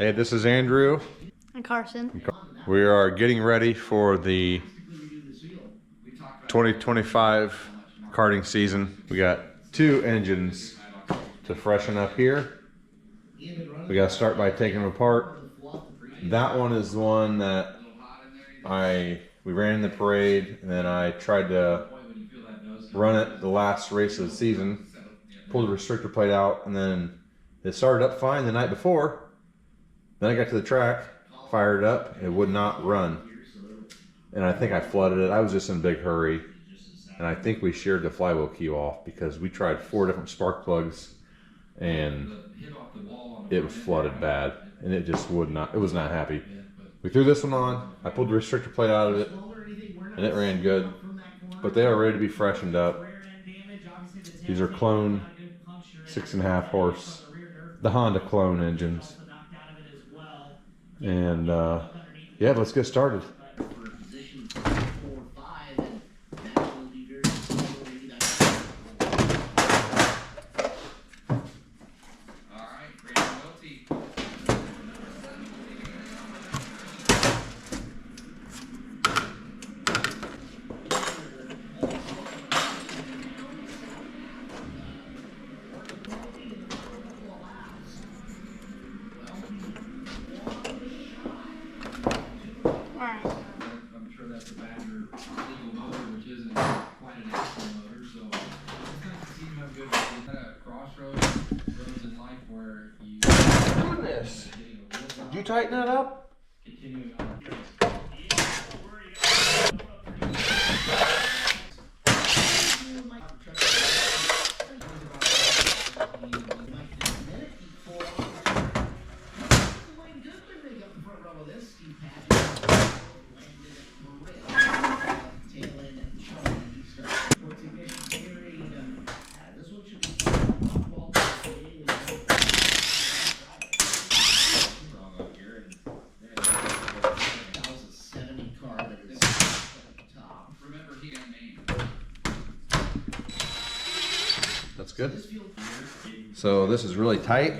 Hey, this is Andrew. And Carson. We are getting ready for the 2025 karting season. We got 2 engines to freshen up here. We got to start by taking them apart. That one is the one that we ran in the parade, and then I tried to run it the last race of the season. Pulled the restrictor plate out, and then it started up fine the night before. Then I got to the track, fired it up, it would not run. And I think I flooded it. I was just in a big hurry. And I think we sheared the flywheel key off because we tried 4 different spark plugs and it was flooded bad. And it just would not, it was not happy. We threw this one on, I pulled the restrictor plate out of it, and it ran good. But they are ready to be freshened up. These are clone 6.5 horse, the Honda clone engines. And yeah, let's get started. I'm sure that's a Badger legal motor, which isn't quite an actual motor, so it's nice to see you have good roads in life where you Goodness, did you tighten that up? continuing on. That's good. So this is really tight.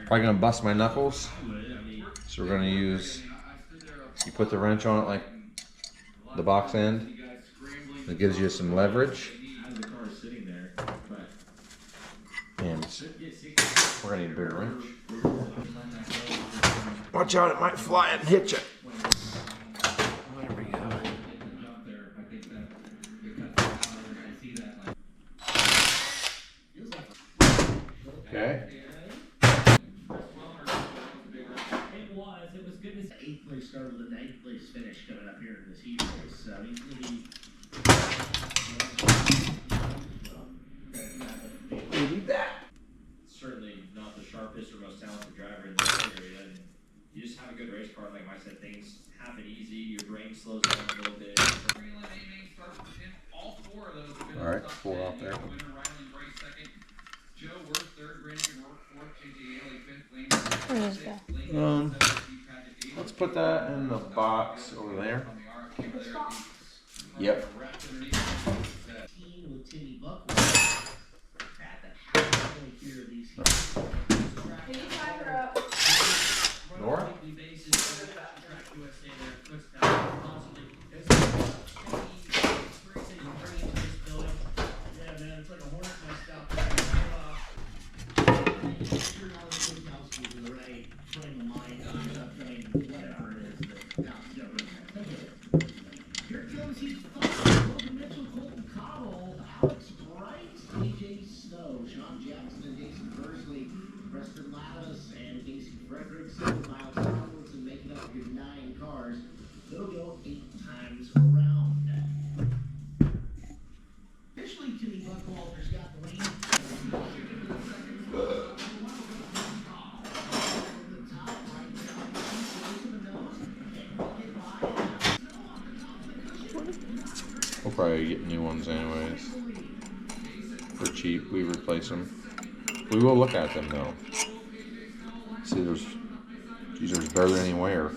Probably gonna bust my knuckles. So we're gonna use, you put the wrench on it like the box end. It gives you some leverage. And we're gonna need a bigger wrench. Watch out, it might fly and hit you. There we go. Okay. It was good to see 8th place start with a 9th place finish coming up here in this heat race. We need that. Certainly not the sharpest or most talented driver in this area. And you just have a good race car. Like I said, things happen easy. Your brain slows down a little bit. All right, 4 off there. Where is that? Let's put that in the box over there. Yep. With Timmy Buckler at the halfway here of these heats. Can you tie her up? Nora? We'll probably get new ones anyways. For cheap, we replace them. We will look at them though. See, these are barely any wear.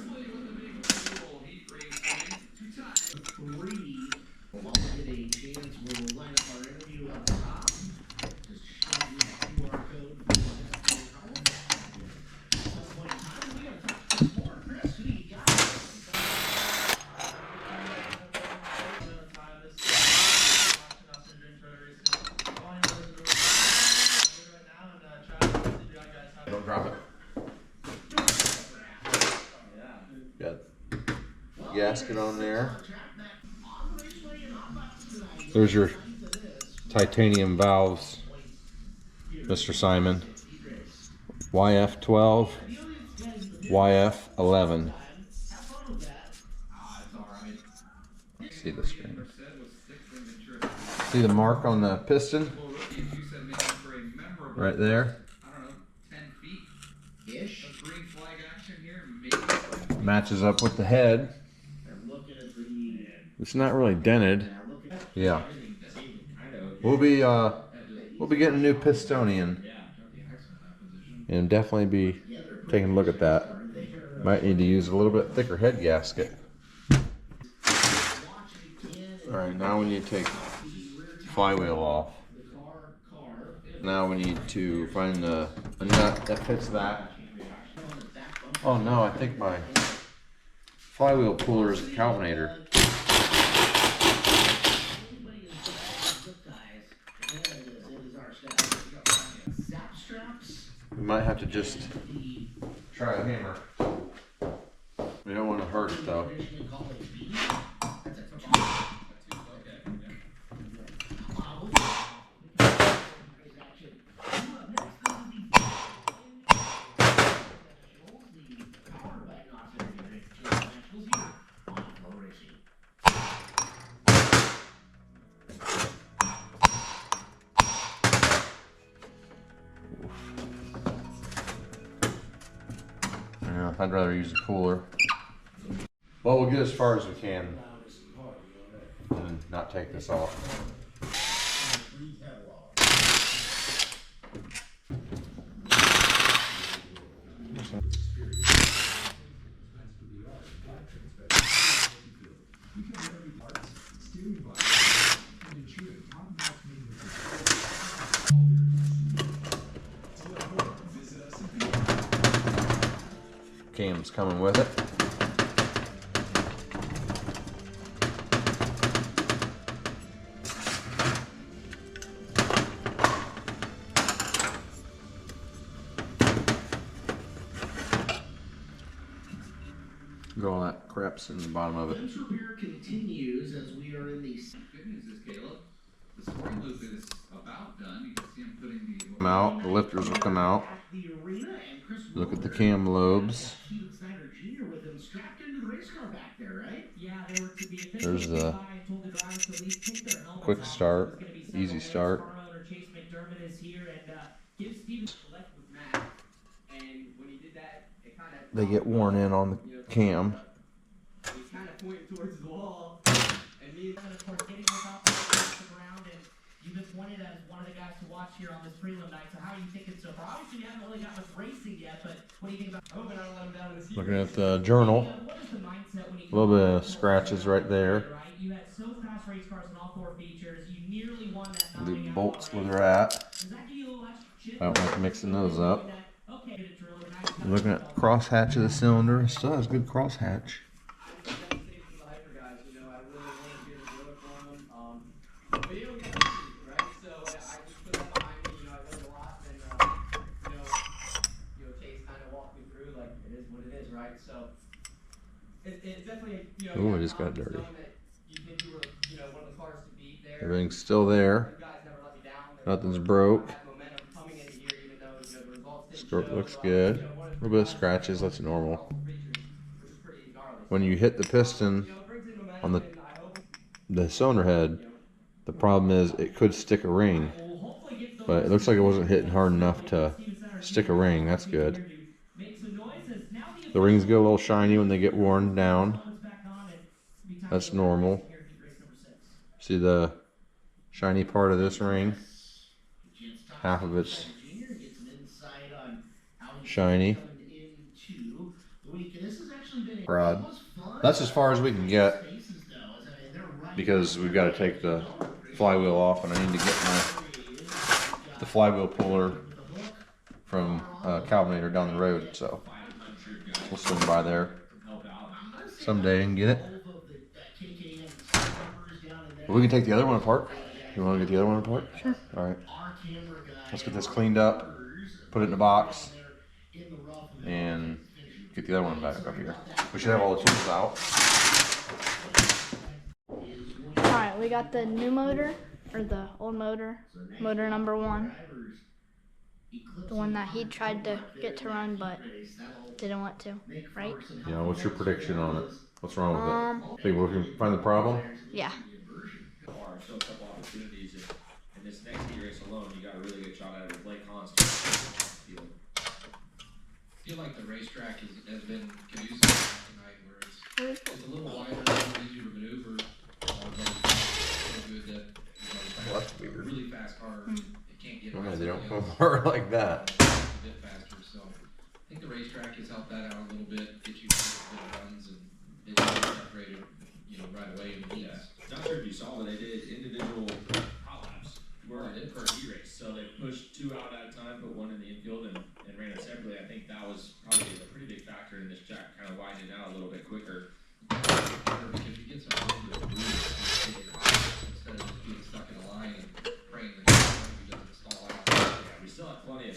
Got gasket on there. There's your titanium valves, Mr. Simon. YF12, YF11. See the string. See the mark on the piston? Right there. Matches up with the head. It's not really dented. Yeah. We'll be getting a new Pistonian. And definitely be taking a look at that. Might need to use a little bit thicker head gasket. Alright, now we need to take flywheel off. Now we need to find a nut that fits that. Oh no, I think my flywheel puller is the Calvinator. We might have to just try a hammer. We don't want to hurt it though. Yeah, I'd rather use a cooler. Well, we'll get as far as we can and not take this off. Cam's coming with it. Look at all that crap's in the bottom of it. Bench repair continues as we are in the Good news is, Caleb, the spring loop is about done. You can see him putting the Come out, the lifters will come out. the arena and Chris Look at the cam lobes. Steven Snyder Jr. with him strapped into the race car back there, right? Yeah, they were to be There's the told the drivers to at least take their helmets quick off. start, It's gonna be easy several start. minutes. Car owner Chase McDermott is here and give Steven left with Matt. And when he did that, it kind of They get worn in on the cam. he's kind of pointing towards the wall. And me, and of course, getting this off the ground. And you've been pointed as one of the guys to watch here on this prelim night. So how are you thinking so far? Obviously, you haven't really got much racing yet, but what do you think about? I hope I don't let him down in this. Looking at the journal. What is the mindset when you A little bit of scratches right there. Right? You had so fast race cars in all four features. You nearly won that. The bolts where they're at. Does that give you a little extra chip? I don't like mixing those up. Okay, it's really nice. Looking at the crosshatch of the cylinder. It still has good crosshatch. But you don't get to see, right? So I just put that behind me. I learned a lot, and Chase kind of walked me through like it is what it is, right? So it's definitely Ooh, it just got dirty. knowing that you think you were one of the cars to beat there. Everything's still there. You guys never let me down. Nothing's broke. Had momentum coming into here, even though the results didn't Skirt show, looks but, good. A little bit of scratches. That's normal. When you hit the piston on the cylinder head, the problem is it could stick a ring, but it looks like it wasn't hitting hard enough to stick a ring. That's good. The rings get a little shiny when they get worn down. That's normal. See the shiny part of this ring? Half of it's shiny. Rod. That's as far as we can get because we've got to take the flywheel off, and I need to get the flywheel puller from Calvinator down the road. So we'll swing by there someday and get it. But we can take the other one apart. You want to get the other one apart? Sure. All right. Let's get this cleaned up, put it in a box, and get the other one back up here. We should have all the tools out. Alright, we got the new motor, or the old motor, motor number 1. The one that he tried to get to run, but didn't want to, right? Yeah, what's your prediction on it? What's wrong with it? Think we can find the problem? Yeah. Are still a couple opportunities in this next heat race alone. You got a really good shot at it with Blake Hans. I feel like the racetrack has been conducive tonight, where it's a little wider, a little easier to maneuver. But it's so good that, Well, that's weird. a really fast car, it can't get Okay, past they don't everybody go else far like that. a bit faster. So I think the racetrack has helped that out a little bit, get you some good runs, and it's separated, right away in the heats. Not sure if you saw, but they did individual hot laps where they did per heat race. So they pushed 2 out at a time, put 1 in the infield, and ran it separately. I think that was probably a pretty big factor in this track, kind of widening it out a little bit quicker. Because you get some wind with the instead of just being stuck in a line and praying that the doesn't stall out. Yeah, we still have plenty of.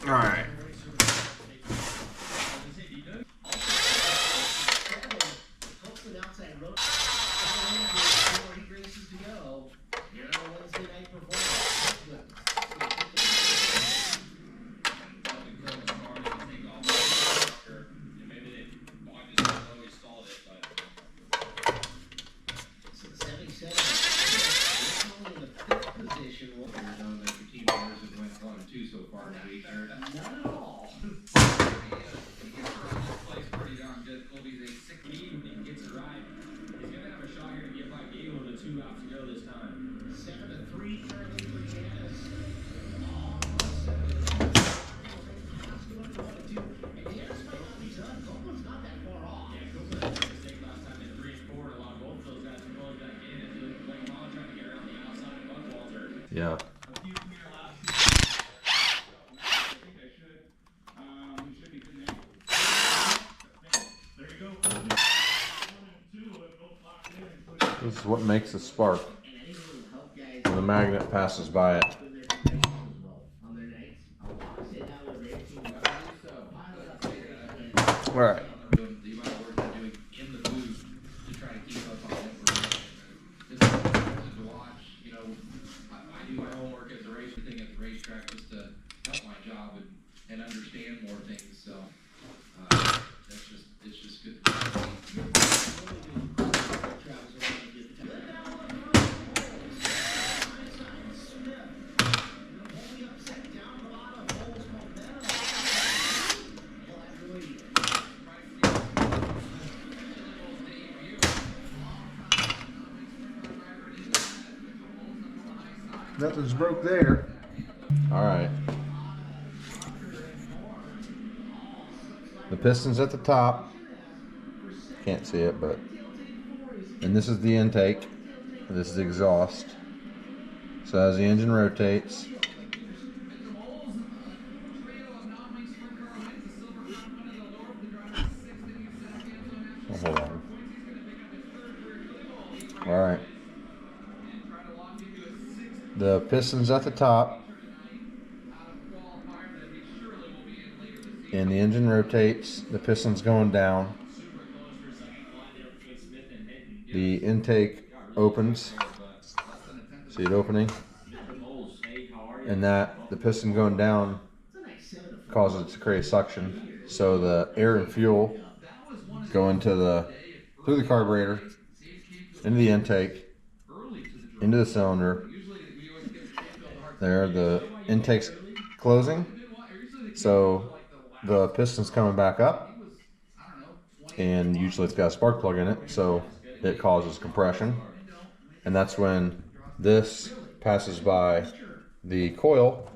All right. Hopefully outside road. 4 heat races to go. Here on Wednesday night performance. Good. So 77. Only in the 5th position. I know that your team members have went 1 and 2 so far in the week. Not at all. He gets around this place pretty darn good. Colby's a sick When he gets it right, he's gonna have a shot here to get by Gable with 2 laps to go this time. 7-3 currently for Janice. And Janice might not be done. Copeland's not that far off. Yeah, Copeland had a mistake last time in 3 and 4, and a lot of both of those guys were going back in, and doing Blake Hall trying to get around the outside of Buckwalter. Yeah. This is what makes a spark. When the magnet passes by it. All right. the amount of work they're doing in the booth to try to keep up on it. It's impressive to watch. I do my homework as a race thing at the racetrack just to help my job and understand more things. So it's just good to see. Nothing's broke there. All right. The piston's at the top. Can't see it, but. And this is the intake. This is the exhaust. So as the engine rotates. Oh, hold on. All right. The piston's at the top, and the engine rotates. The piston's going down. The intake opens. See it opening? And that the piston going down causes it to create suction. So the air and fuel go through the carburetor, into the intake, into the cylinder. There, the intake's closing, so the piston's coming back up, and usually it's got a spark plug in it, so it causes compression, and that's when this passes by the coil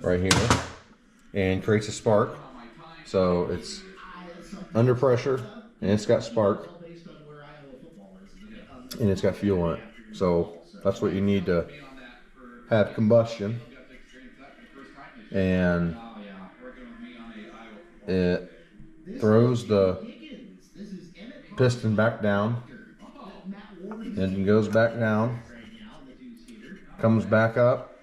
right here and creates a spark. So it's under pressure, and it's got spark, and it's got fuel in it. So that's what you need to have combustion, and it throws the piston back down, engine goes back down, comes back up,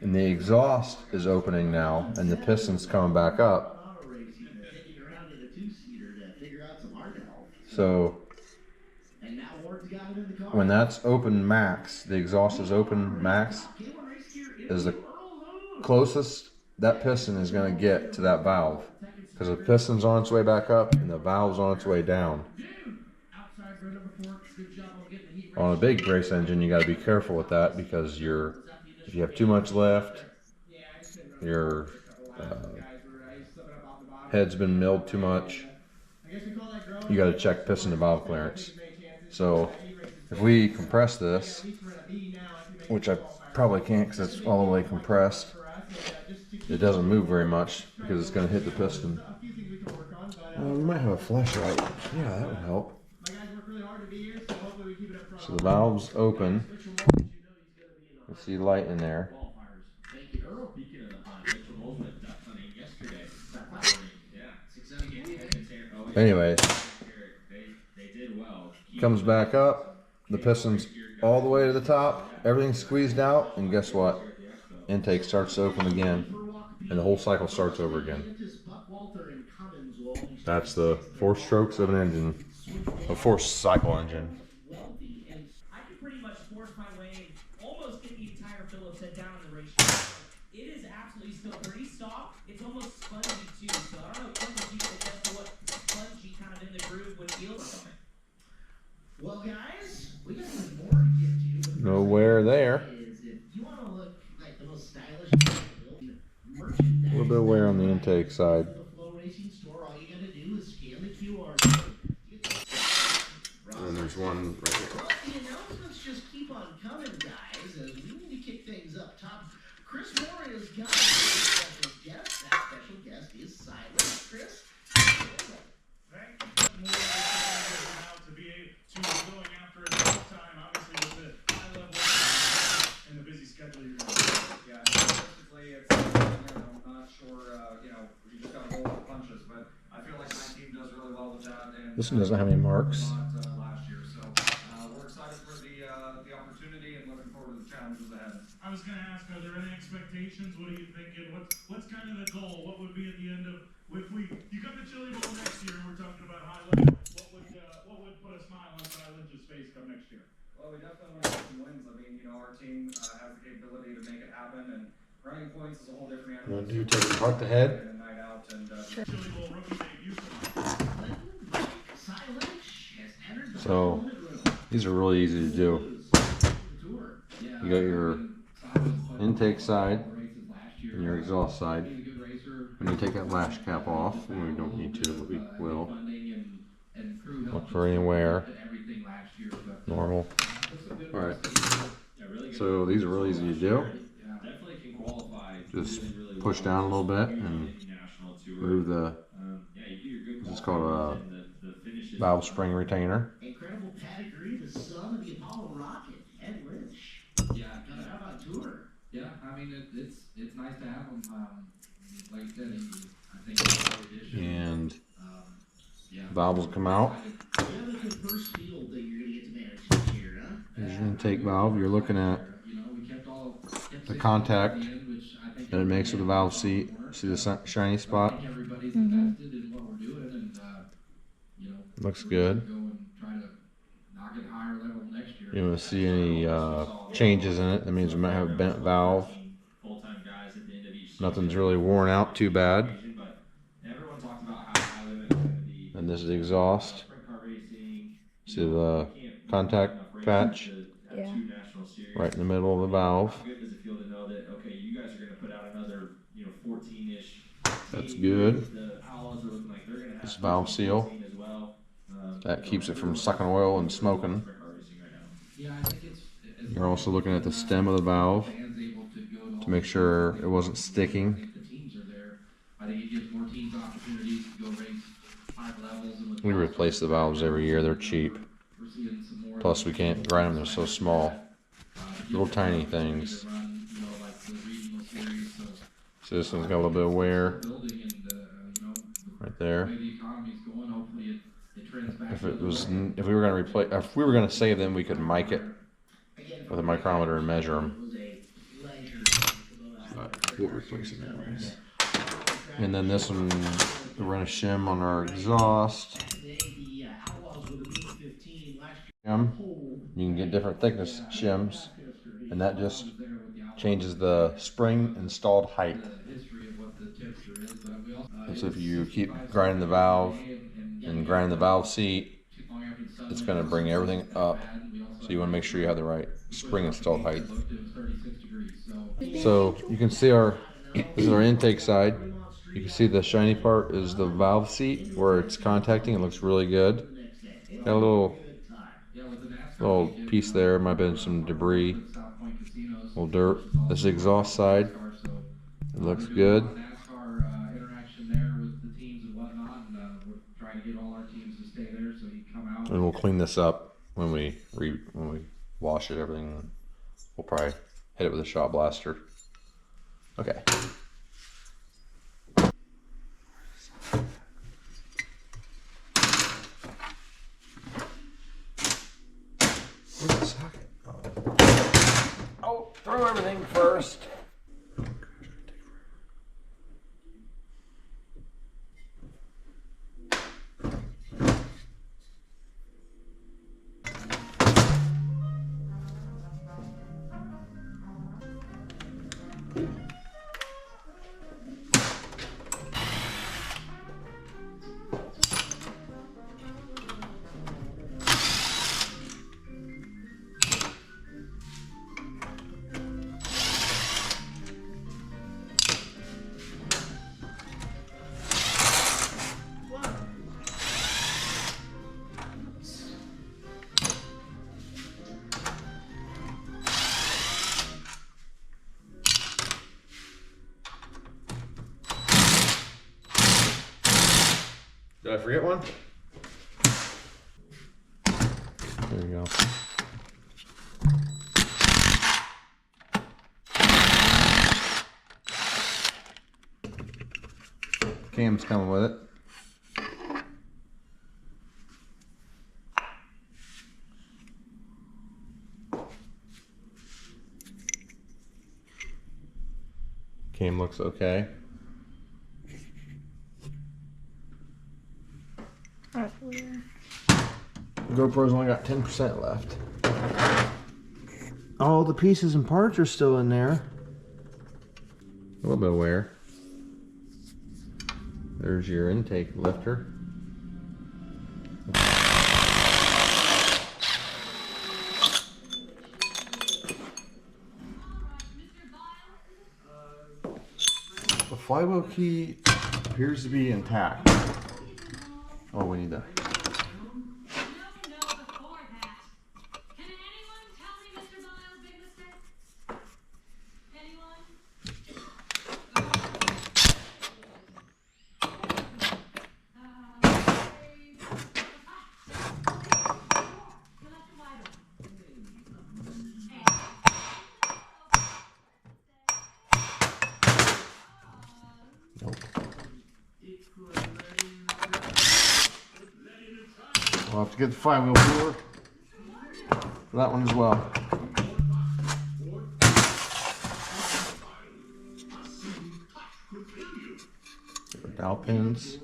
And the exhaust is opening now, and the piston's coming back up. Auto racing, taking around in a two-seater to figure out some hard help. So And now Ward's got it in the car. when that's open max, the exhaust is open max, is the closest that piston is going to get to that valve. Because the piston's on its way back up and the valve's on its way down. Outside row number 4, good job on getting the heat On a big race engine, you got to be careful with that because if you have too much left, your head's been milled too much, you got to check piston to valve clearance. So if we compress this, which I probably can't because it's all the way compressed, it doesn't move very much because it's going to hit the piston. We might have a flashlight. Yeah, that would help. So the valve's open. Let's see light in there. Speaking of the hunt, Mitchell Knowles went duck hunting yesterday. Yeah. Anyways, They did well. comes back up. The piston's all the way to the top. Everything's squeezed out, and guess what? Intake starts to open again, and the whole cycle starts over again. That's the 4 strokes of an engine, a 4-cycle engine. I could pretty much force my way, almost get the entire Phillips head down in the racetrack. It is absolutely still pretty soft. It's almost spongy too. So I don't know if you suggest to what spongy kind of in the groove would feel from it. Well, guys, we got some more to get to. No wear there. If you want to look like the most stylish merchandise, A little bit of wear on the intake side. the Flow Racing store, all you got to do is scan the QR code. And there's one right here. Well, the announcements just keep on coming, guys, as we need to kick things up top. Chris Moore has got a special guest. That special guest is Silent. Chris? Thank you more to be going after it all the time, obviously with the high level and the busy schedule you're going to have. Yeah, statistically, it's, I'm not sure, you just got to roll with the punches, but I feel like my team does really well with that. And, This one doesn't have any marks. last year, so we're excited for the opportunity and looking forward to the challenges ahead. I was going to ask, are there any expectations? What are you thinking? What's kind of the goal? What would be at the end of, you come to Chili Bowl next year and we're talking about high level, what would put a smile on Silence's face come next year? Well, we definitely want to get some wins. I mean, our team has the capability to make it happen, and running points is a whole different animal. Do you take it apart the head? And a night out, and Chili Bowl rookie debut. Silent has entered the So these are really easy to do. tour. You got your intake side and your exhaust side. When you take that lash cap off, and we don't need to, but we will. Look for any wear. Normal. Alright. So these are really easy to do. Definitely can qualify. Just really, really push well. down a little bit and National tour. remove the Yeah, you do your good This is called a and the finishes. valve spring retainer. Incredible pedigree, the son of the Apollo rocket, Ed Lynch. Yeah, Coming out on tour. yeah. I mean, it's nice to have him. Like I said, I think it's a great addition. And Yeah. valves will come out. You have a good first field that you're going to get to manage this year, huh? Here's your intake valve. You're looking at You know, we kept the contact the end, which I think that it makes with the valve seat. See the shiny spot? I think everybody's invested in what we're doing, and you know, Looks good. go and try to knock it higher level next year. You want to see any changes in it? That means we might have a bent valve. Full-time guys at the end of each Nothing's really worn out too bad. but everyone talks about how high limit is going to be. And this is the exhaust. Sprint car racing, See the contact patch Yeah. 2 national series. right in the middle of the valve. How good does it feel to know that, okay, you guys are going to put out another, 14-ish. That's team. good. The Outlaws are looking like they're going to have This valve seal. 14 as well. That keeps it from sucking oil and smoking. Sprint car racing right now. Yeah, I think it's. You're also looking at the stem of the valve Fans able to go to to make sure it wasn't sticking. the teams are there. I think it gives more teams opportunities to go race high levels. And with We replace the valves every year. They're cheap. we're seeing some more. Plus, we can't grind them. They're so small. Little tiny things. Run, like the regional series, so So this one's got a little bit of wear building and right the there. way the economy's going, hopefully it trends back. If we were gonna replace, if we were gonna save them, we could mic it Again, with a micrometer and measure them. it was a pleasure to talk about we'll replace it anyways. And then this one, we run a shim on our exhaust. Shim. You can get different thickness shims, and that just changes the spring installed height. And so if you keep grinding the valve and grinding the valve seat, it's going to bring everything up. So you want to make sure you have the right spring installed height. So you can see this is our intake side. You can see the shiny part is the valve seat where it's contacting. It looks really good. Got a little piece there. Might have been some debris, little dirt. This is the exhaust side. It looks good. And we'll clean this up when we wash it. Everything. We'll probably hit it with a shot blaster. Okay. Where's the socket? Oh, throw everything first. Did I forget one? There you go. Cam's coming with it. Cam looks okay. GoPro's only got 10% left. All the pieces and parts are still in there. A little bit of wear. There's your intake lifter. The flywheel key appears to be intact. Oh, we need that. We'll have to get the flywheel puller for that one as well. Dowel pins.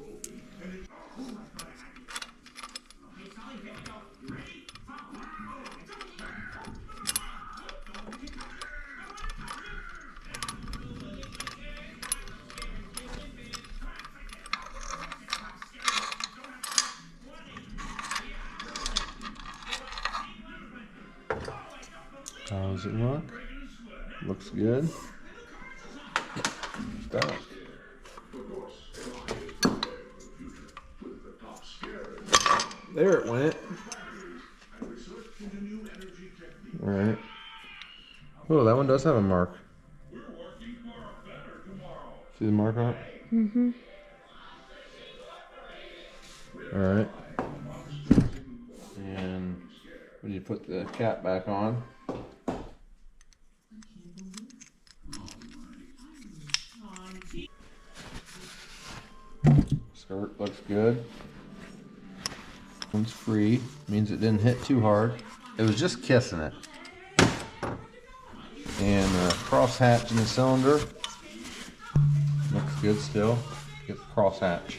How does it look? Looks good. Stuck. There it went. Alright. Oh, that one does have a mark. See the mark on it? Mm-hmm. Alright. And when you put the cap back on, skirt looks good. One's free, means it didn't hit too hard. It was just kissing it. And the cross hatch in the cylinder good still. Get the crosshatch.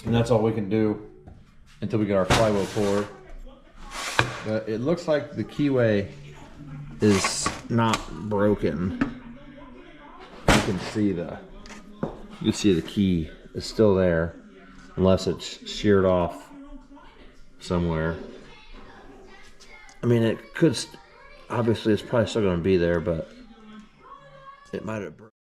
And that's all we can do until we get our flywheel poured. But it looks like the keyway is not broken. You can see the key is still there, unless it's sheared off somewhere. I mean, it could. Obviously, it's probably still going to be there, but it might have broken.